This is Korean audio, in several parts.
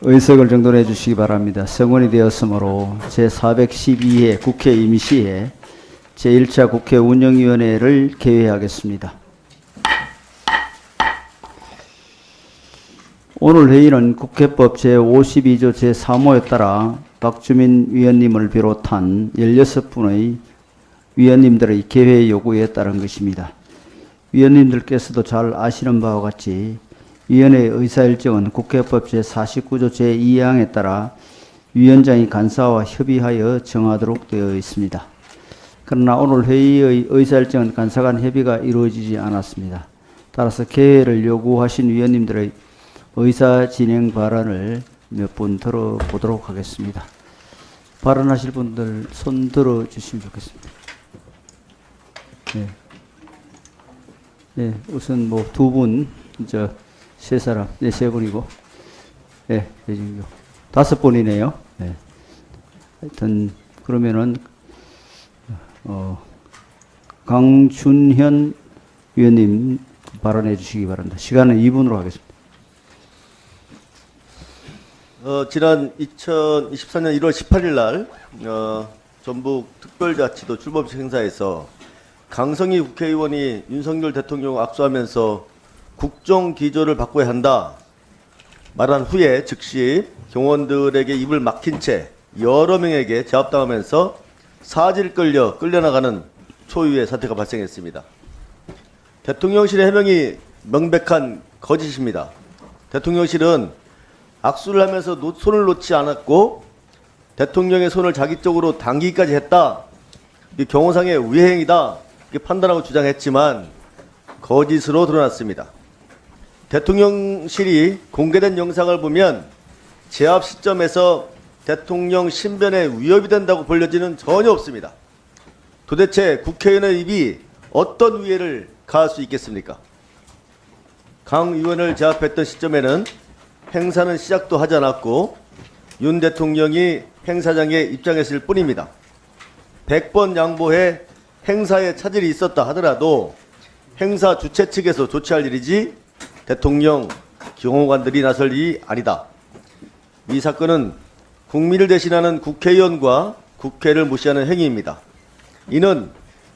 의석을 정돈해 주시기 바랍니다. 성원이 되었으므로 제412회 국회 임시회 제1차 국회 운영위원회를 개회하겠습니다. 오늘 회의는 국회법 제52조 제3호에 따라 박주민 위원님을 비롯한 16분의 위원님들의 개회 요구에 따른 것입니다. 위원님들께서도 잘 아시는 바와 같이 위원회의 의사일정은 국회법 제49조 제2항에 따라 위원장이 간사와 협의하여 정하도록 되어 있습니다. 그러나 오늘 회의의 의사일정은 간사 간 협의가 이루어지지 않았습니다. 따라서 개회를 요구하신 위원님들의 의사 진행 발언을 몇 분 들어보도록 하겠습니다. 발언하실 분들 손 들어주시면 좋겠습니다. 네. 네, 우선 뭐 두 분, 세 사람, 네, 세 분이고, 네, 다섯 분이네요. 네. 하여튼, 그러면은, 강준현 위원님 발언해 주시기 바랍니다. 시간은 2분으로 하겠습니다. 지난 2024년 1월 18일 날, 전북 특별자치도 출범식 행사에서 강성희 국회의원이 윤석열 대통령 악수하면서 국정기조를 바꿔야 한다 말한 후에 즉시 경호원들에게 입을 막힌 채 여러 명에게 제압당하면서 사지를 끌려나가는 초유의 사태가 발생했습니다. 대통령실의 해명이 명백한 거짓입니다. 대통령실은 악수를 하면서 손을 놓지 않았고 대통령의 손을 자기 쪽으로 당기기까지 했다. 이 경호상의 우회행이다. 이렇게 판단하고 주장했지만 거짓으로 드러났습니다. 대통령실이 공개된 영상을 보면 제압 시점에서 대통령 신변에 위협이 된다고 볼 여지는 전혀 없습니다. 도대체 국회의원의 입이 어떤 위해를 가할 수 있겠습니까? 강 의원을 제압했던 시점에는 행사는 시작도 하지 않았고 윤 대통령이 행사장에 입장했을 뿐입니다. 100번 양보해 행사에 차질이 있었다 하더라도 행사 주최 측에서 조치할 일이지 대통령, 경호관들이 나설 일이 아니다. 이 사건은 국민을 대신하는 국회의원과 국회를 무시하는 행위입니다. 이는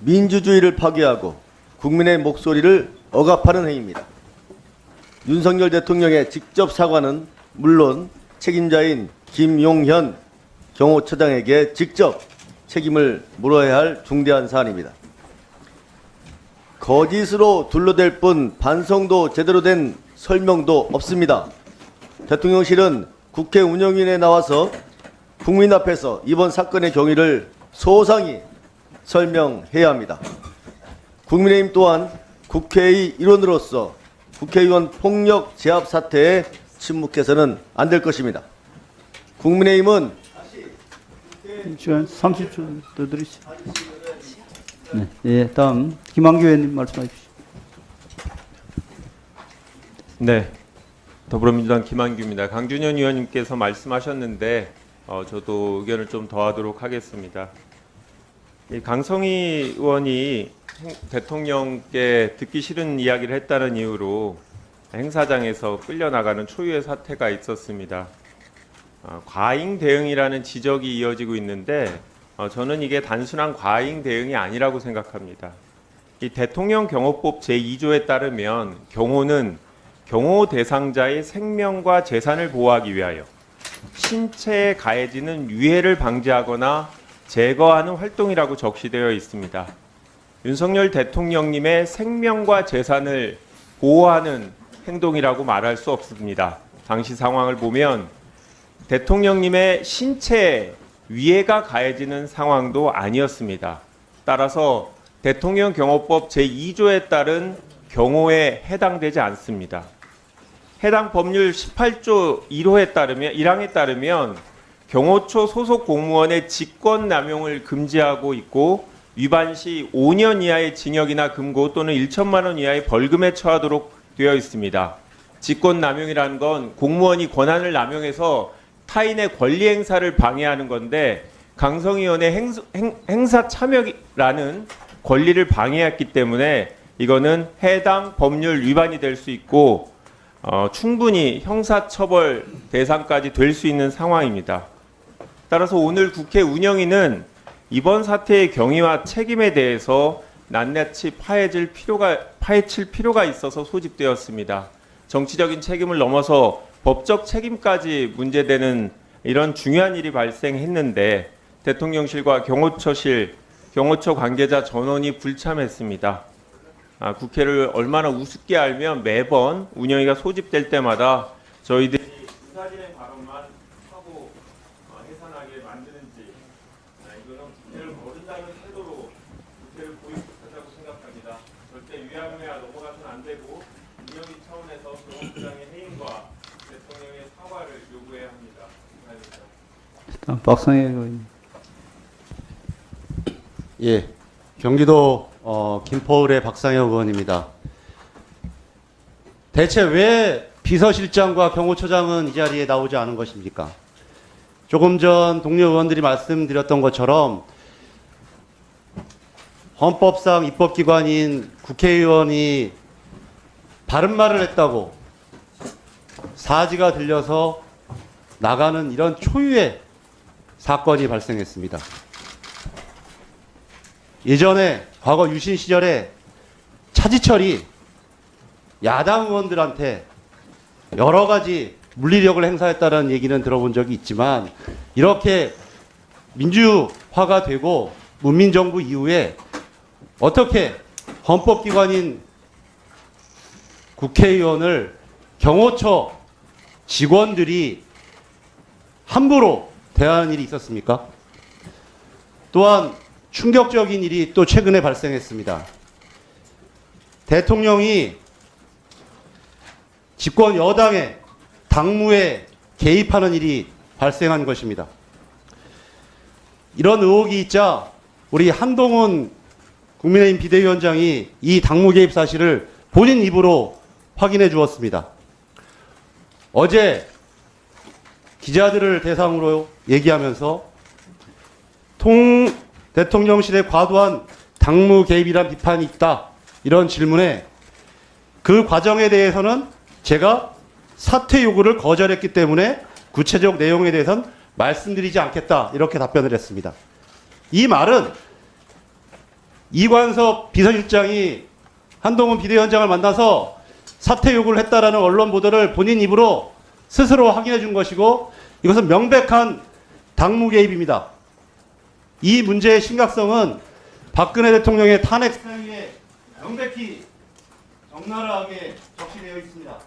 민주주의를 파괴하고 국민의 목소리를 억압하는 행위입니다. 윤석열 대통령의 직접 사과는 물론 책임자인 김용현 경호처장에게 직접 책임을 물어야 할 중대한 사안입니다. 거짓으로 둘러댈 뿐 반성도 제대로 된 설명도 없습니다. 대통령실은 국회 운영위원회에 나와서 국민 앞에서 이번 사건의 경위를 소상히 설명해야 합니다. 국민의힘 또한 국회의 일원으로서 국회의원 폭력 제압 사태에 침묵해서는 안 될 것입니다. 국민의힘은 시간 30초 더 드리죠. 네, 예, 다음 김한규 의원님 말씀해 주시죠. 네, 더불어민주당 김한규입니다. 강준현 의원님께서 말씀하셨는데 저도 의견을 좀 더하도록 하겠습니다. 강성희 의원이 대통령께 듣기 싫은 이야기를 했다는 이유로 행사장에서 끌려나가는 초유의 사태가 있었습니다. 과잉 대응이라는 지적이 이어지고 있는데 저는 이게 단순한 과잉 대응이 아니라고 생각합니다. 이 대통령 경호법 제2조에 따르면 경호는 경호 대상자의 생명과 재산을 보호하기 위하여 신체에 가해지는 유해를 방지하거나 제거하는 활동이라고 적시되어 있습니다. 윤석열 대통령님의 생명과 재산을 보호하는 행동이라고 말할 수 없습니다. 당시 상황을 보면 대통령님의 신체에 위해가 가해지는 상황도 아니었습니다. 따라서 대통령 경호법 제2조에 따른 경호에 해당되지 않습니다. 해당 법률 18조 1항에 따르면 경호처 소속 공무원의 직권 남용을 금지하고 있고 위반 시 5년 이하의 징역이나 금고 또는 1천만 원 이하의 벌금에 처하도록 되어 있습니다. 직권 남용이라는 건 공무원이 권한을 남용해서 타인의 권리 행사를 방해하는 건데 강성희 의원의 행사 참여라는 권리를 방해했기 때문에 이거는 해당 법률 위반이 될 수 있고 충분히 형사처벌 대상까지 될 수 있는 상황입니다. 따라서 오늘 국회 운영위는 이번 사태의 경위와 책임에 대해서 낱낱이 파헤칠 필요가 있어서 소집되었습니다. 정치적인 책임을 넘어서 법적 책임까지 문제되는 이런 중요한 일이 발생했는데 대통령실과 경호처 관계자 전원이 불참했습니다. 국회를 얼마나 우습게 알면 매번 운영위가 소집될 때마다 저희들이 수사진행 발언만 하고 해산하게 만드는지 이거는 국회를 거른다는 태도로 국회를 보이콧하자고 생각합니다. 절대 위아래야 넘어가서는 안 되고 운영위 차원에서 경호부장의 해임과 대통령의 사과를 요구해야 합니다. 감사합니다. 박상혜 의원님. 예, 경기도 김포을의 박상혁 의원입니다. 대체 왜 비서실장과 경호처장은 이 자리에 나오지 않은 것입니까? 조금 전 동료 의원들이 말씀드렸던 것처럼 헌법상 입법기관인 국회의원이 바른 말을 했다고 사지가 들려서 나가는 이런 초유의 사건이 발생했습니다. 예전에 과거 유신 시절에 차지철이 야당 의원들한테 여러 가지 물리력을 행사했다는 얘기는 들어본 적이 있지만 이렇게 민주화가 되고 문민정부 이후에 어떻게 헌법기관인 국회의원을 경호처 직원들이 함부로 대하는 일이 있었습니까? 또한 충격적인 일이 또 최근에 발생했습니다. 대통령이 집권 여당의 당무에 개입하는 일이 발생한 것입니다. 이런 의혹이 있자 우리 한동훈 국민의힘 비대위원장이 이 당무 개입 사실을 본인 입으로 확인해 주었습니다. 어제 기자들을 대상으로 얘기하면서 대통령실의 과도한 당무 개입이란 비판이 있다. 이런 질문에 그 과정에 대해서는 제가 사퇴 요구를 거절했기 때문에 구체적 내용에 대해서는 말씀드리지 않겠다. 이렇게 답변을 했습니다. 이 말은 이관섭 비서실장이 한동훈 비대위원장을 만나서 사퇴 요구를 했다라는 언론 보도를 본인 입으로 스스로 확인해 준 것이고 이것은 명백한 당무 개입입니다. 이 문제의 심각성은 박근혜 대통령의 탄핵 사유에 명백히 적나라하게 적시되어 있습니다.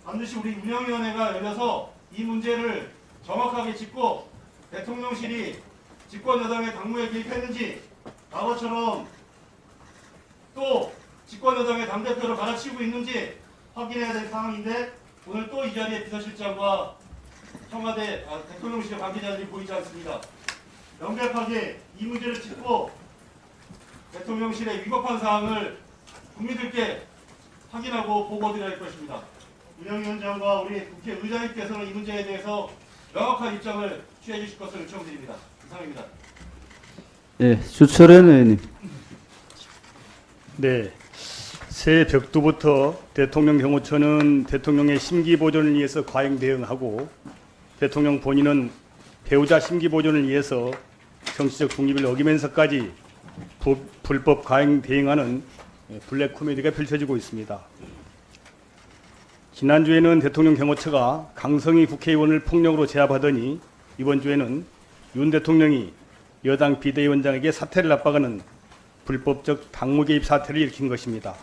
반드시 우리 운영위원회가 열려서 이 문제를 정확하게 짚고 대통령실이 집권 여당의 당무에 개입했는지 과거처럼 또 집권 여당의 당대표를 갈아치우고 있는지 확인해야 될 상황인데 오늘 또 이 자리에 비서실장과 청와대 대통령실의 관계자들이 보이지 않습니다. 명백하게 이 문제를 짚고 대통령실의 위법한 사항을 국민들께 확인하고 보고드려야 할 것입니다. 운영위원장과 우리 국회의장님께서는 이 문제에 대해서 명확한 입장을 취해 주실 것을 요청드립니다. 이상입니다. 예, 주철현 의원님. 네, 새해 벽두부터 대통령 경호처는 대통령의 심기 보존을 위해서 과잉 대응하고 대통령 본인은 배우자 심기 보존을 위해서 정치적 중립을 어기면서까지 불법 과잉 대응하는 블랙 코미디가 펼쳐지고 있습니다. 지난주에는 대통령 경호처가 강성희 국회의원을 폭력으로 제압하더니 이번 주에는 윤 대통령이 여당 비대위원장에게 사퇴를 압박하는 불법적 당무 개입 사태를 일으킨 것입니다.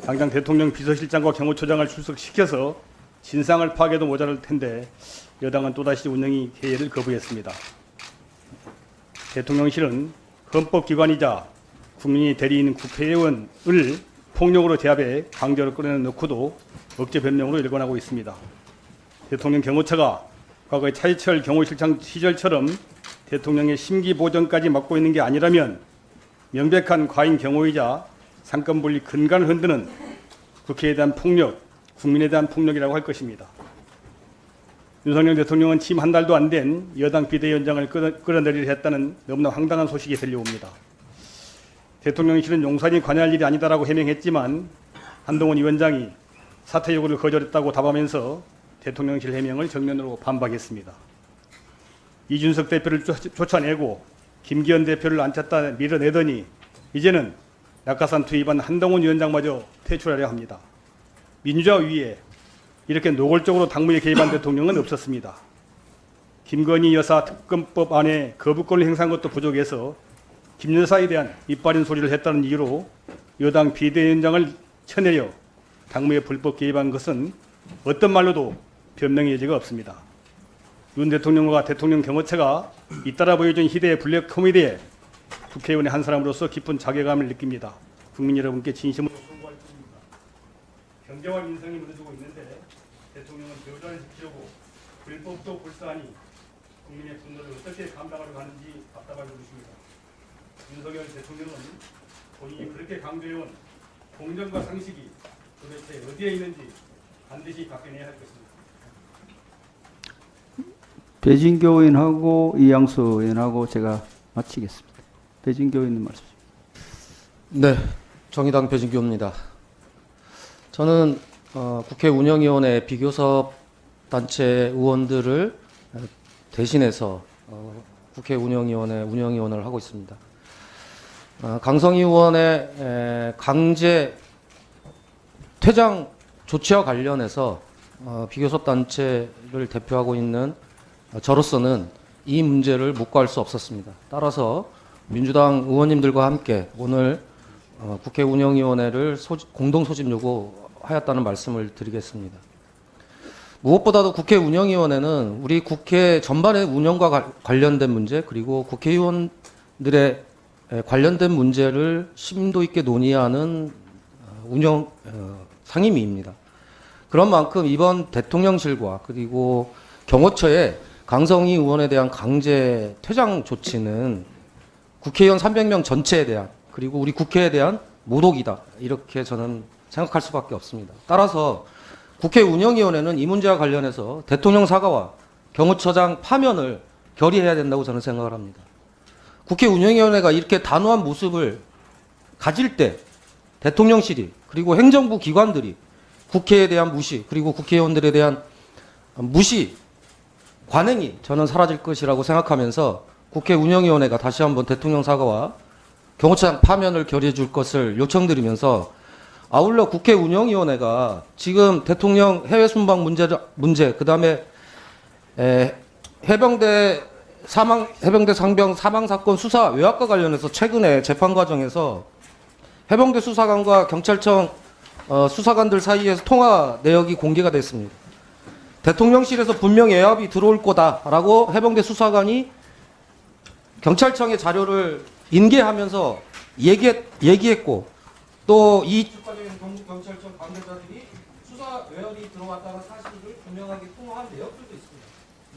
당장 대통령 비서실장과 경호처장을 출석시켜서 진상을 파악해도 모자랄 텐데 여당은 또다시 운영위 회의를 거부했습니다. 대통령실은 헌법기관이자 국민이 대리인 국회의원을 폭력으로 제압해 강제로 끌어내놓고도 억제 변명으로 일관하고 있습니다. 대통령 경호처가 과거의 차이철 경호실장 시절처럼 대통령의 심기 보존까지 맡고 있는 게 아니라면 명백한 과잉 경호이자 상권분리 근간을 흔드는 국회에 대한 폭력, 국민에 대한 폭력이라고 할 것입니다. 윤석열 대통령은 취임 한 달도 안 된 여당 비대위원장을 끌어내리려 했다는 너무나 황당한 소식이 들려옵니다. 대통령실은 용산이 관여할 일이 아니다라고 해명했지만 한동훈 위원장이 사퇴 요구를 거절했다고 답하면서 대통령실 해명을 정면으로 반박했습니다. 이준석 대표를 쫓아내고 김기현 대표를 앉혔다 밀어내더니 이제는 낙하산 투입한 한동훈 위원장마저 퇴출하려 합니다. 민주화 위에 이렇게 노골적으로 당무에 개입한 대통령은 없었습니다. 김건희 여사 특검법 안에 거부권을 행사한 것도 부족해서 김 여사에 대한 이빨인 소리를 했다는 이유로 여당 비대위원장을 쳐내려 당무에 불법 개입한 것은 어떤 말로도 변명의 여지가 없습니다. 윤 대통령과 대통령 경호처가 잇따라 보여준 희대의 블랙 코미디에 국회의원의 한 사람으로서 깊은 자괴감을 느낍니다. 국민 여러분께 진심으로 송구할 뿐입니다. 경제와 민생이 무너지고 있는데 대통령은 여전히 지키려고 불법도 불사하니 국민의 분노를 어떻게 감당하려고 하는지 답답하게 보십니다. 윤석열 대통령은 본인이 그렇게 강조해온 공정과 상식이 도대체 어디에 있는지 반드시 밝혀내야 할 것입니다. 배진교 의원하고 이양수 의원하고 제가 마치겠습니다. 배진교 의원님 말씀. 네, 정의당 배진교입니다. 저는 국회 운영위원회 비교섭 단체 의원들을 대신해서 국회 운영위원회 운영위원을 하고 있습니다. 강성희 의원의 강제 퇴장 조치와 관련해서 비교섭 단체를 대표하고 있는 저로서는 이 문제를 묵과할 수 없었습니다. 따라서 민주당 의원님들과 함께 오늘 국회 운영위원회를 공동 소집 요구하였다는 말씀을 드리겠습니다. 무엇보다도 국회 운영위원회는 우리 국회 전반의 운영과 관련된 문제 그리고 국회의원들의 관련된 문제를 심도 있게 논의하는 운영 상임위입니다. 그런 만큼 이번 대통령실과 그리고 경호처의 강성희 의원에 대한 강제 퇴장 조치는 국회의원 300명 전체에 대한 그리고 우리 국회에 대한 모독이다. 이렇게 저는 생각할 수밖에 없습니다. 따라서 국회 운영위원회는 이 문제와 관련해서 대통령 사과와 경호처장 파면을 결의해야 된다고 저는 생각을 합니다. 국회 운영위원회가 이렇게 단호한 모습을 가질 때 대통령실이 그리고 행정부 기관들이 국회에 대한 무시 그리고 국회의원들에 대한 무시 관행이 저는 사라질 것이라고 생각하면서 국회 운영위원회가 다시 한번 대통령 사과와 경호처장 파면을 결의해 줄 것을 요청드리면서 아울러 국회 운영위원회가 지금 대통령 해외 순방 문제 그다음에 해병대 상병 사망 사건 수사 외압과 관련해서 최근에 재판 과정에서 해병대 수사관과 경찰청 수사관들 사이에서 통화 내역이 공개가 됐습니다. 대통령실에서 분명 외압이 들어올 거다라고 해병대 수사관이 경찰청의 자료를 인계하면서 얘기했고 또 이 측과적인 경북경찰청 관계자들이 수사 외압이 들어왔다는 사실을 분명하게 통화한 내역들도 있습니다.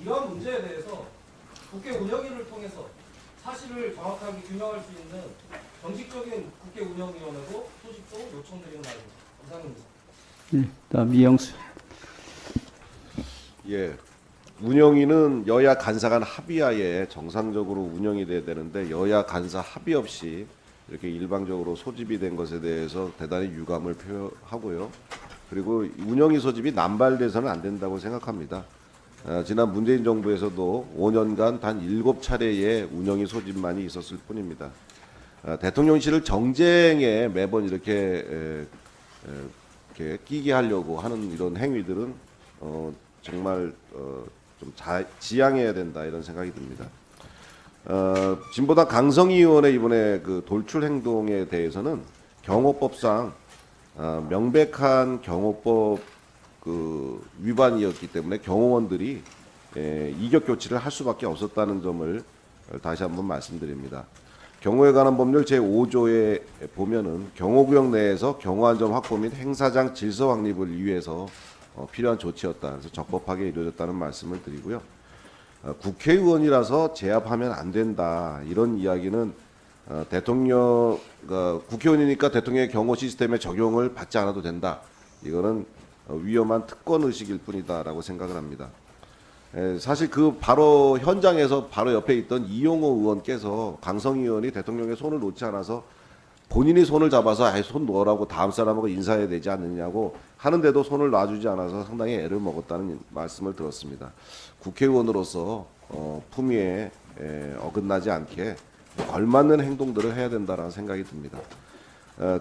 이러한 문제에 대해서 국회 운영위를 통해서 사실을 정확하게 규명할 수 있는 정식적인 국회 운영위원회도 소집도 요청드리는 바입니다. 감사합니다. 네, 다음 이양수. 예, 운영위는 여야 간사 간 합의하에 정상적으로 운영이 돼야 되는데 여야 간사 합의 없이 이렇게 일방적으로 소집이 된 것에 대해서 대단히 유감을 표하고요. 그리고 운영위 소집이 남발돼서는 안 된다고 생각합니다. 지난 문재인 정부에서도 5년간 단 7차례의 운영위 소집만이 있었을 뿐입니다. 대통령실을 정쟁에 매번 이렇게 끼게 하려고 하는 이런 행위들은 정말 좀 지양해야 된다 이런 생각이 듭니다. 진보당 강성희 의원의 이번에 그 돌출 행동에 대해서는 경호법상 명백한 경호법 그 위반이었기 때문에 경호원들이 이격 교체를 할 수밖에 없었다는 점을 다시 한번 말씀드립니다. 경호에 관한 법률 제5조에 보면은 경호구역 내에서 경호안전 확보 및 행사장 질서 확립을 위해서 필요한 조치였다. 그래서 적법하게 이루어졌다는 말씀을 드리고요. 국회의원이라서 제압하면 안 된다. 이런 이야기는 국회의원이니까 대통령의 경호 시스템의 적용을 받지 않아도 된다. 이거는 위험한 특권 의식일 뿐이다라고 생각을 합니다. 사실 그 바로 현장에서 바로 옆에 있던 이용호 의원께서 강성희 의원이 대통령의 손을 놓지 않아서 본인이 손을 잡아서 아예 손 놓으라고 다음 사람하고 인사해야 되지 않느냐고 하는데도 손을 놔주지 않아서 상당히 애를 먹었다는 말씀을 들었습니다. 국회의원으로서 품위에 어긋나지 않게 걸맞는 행동들을 해야 된다는 생각이 듭니다.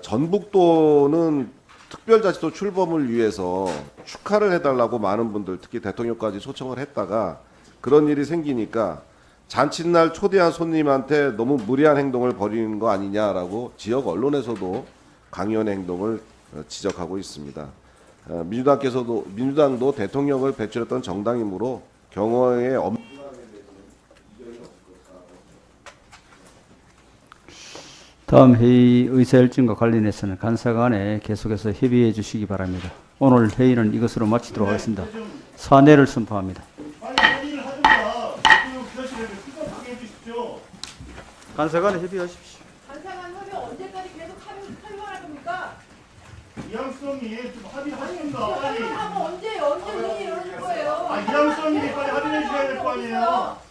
전북도는 특별자치도 출범을 위해서 축하를 해달라고 많은 분들, 특히 대통령까지 초청을 했다가 그런 일이 생기니까 잔칫날 초대한 손님한테 너무 무리한 행동을 벌이는 거 아니냐라고 지역 언론에서도 강요의 행동을 지적하고 있습니다. 민주당도 대통령을 배출했던 정당이므로 경호에 다음 회의 의사일정과 관련해서는 간사간에 계속해서 협의해 주시기 바랍니다. 오늘 회의는 이것으로 마치도록 하겠습니다. 사내를 선포합니다. 빨리 회의를 하든가 대통령 기자실에 수석하게 해주십시오. 간사간에 협의하십시오. 간사간 협의 언제까지 계속 하려할 겁니까? 이양수님이 좀 합의하시든가 협의를 빨리. 하면 언제 회의 열어줄 거예요? 이양수님이 빨리 합의해 주셔야 될 거 아니에요.